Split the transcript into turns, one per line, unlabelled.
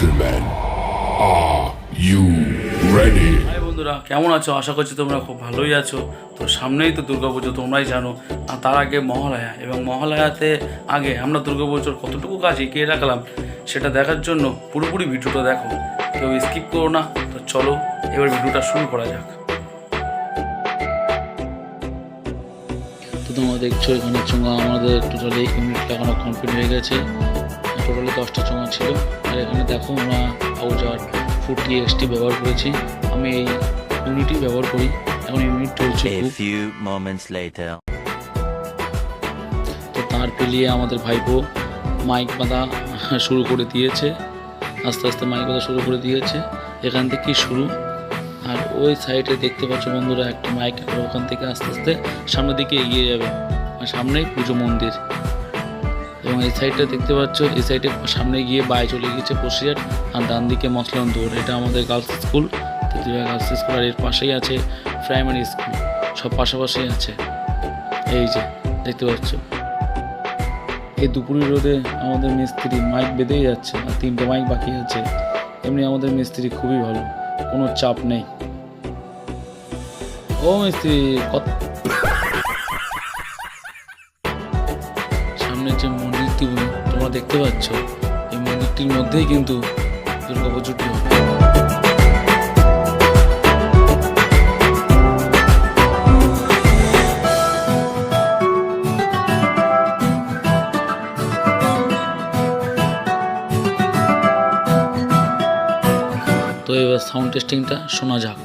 gentlemen, are you ready?
Hi বন্ধুরা, কেমন আছো? আশা করছি তোমরা খুব ভালোই আছো। তো সামনেই তো দুর্গাপুজো, তোমরাই জানো। আর তার আগে মহালয়া, এবং মহালয়াতে আগে আমরা দুর্গাপুজোর কতটুকু কাজ এগিয়ে রাখলাম সেটা দেখার জন্য পুরোপুরি ভিডিওটা দেখো, কেউ স্কিপ করো না। তো চলো এবার ভিডিওটা শুরু করা যাক। তো তোমরা দেখছো এখানে চোঙা আমাদের টোটালি ইউনিট লাগানো কমপ্লিট হয়ে গেছে। টোটালি 10টা চোঙা ছিল। আর এখানে দেখো আমরা আউজার 40XT ব্যবহার করেছি। আমি এই ইউনিটই ব্যবহার করি। এখন ইউনিট চলছে। তো তার পেলিয়ে আমাদের ভাইপো মাইক বাঁধা শুরু করে দিয়েছে। আস্তে আস্তে মাইক বাঁধা শুরু করে দিয়েছে। এখান থেকেই শুরু। আর ওই সাইডে দেখতে পাচ্ছ বন্ধুরা একটা মাইক, ওখান থেকে আস্তে আস্তে সামনের দিকে এগিয়ে যাবে। আর সামনেই পুজো মন্দির। এবং এই সাইডটা দেখতে পাচ্ছ, এই সাইডে সামনে গিয়ে বাই চলে গিয়েছে প্রসিয়ার। আর ডান দিকে মসলান দৌড়। এটা আমাদের girls school, Tetulia girls school. আর এর পাশেই আছে প্রাইমারি স্কুল, সব পাশাপাশি আছে। এই যে দেখতে পাচ্ছ, এই দুপুরের রোদে আমাদের মিস্ত্রি মাইক বেঁধেই যাচ্ছে। আর 3টে মাইক বাকি আছে। এমনি আমাদের মিস্ত্রি খুবই ভালো, কোনো চাপ নেই। ও মিস্ত্রি কত সামনের যে মন্দিরটি তোমরা দেখতে পাচ্ছ, এই মন্দিরটির মধ্যেই কিন্তু দুর্গাপুজোটি হবে। তো এবার সাউন্ড টেস্টিংটা শোনা যাক।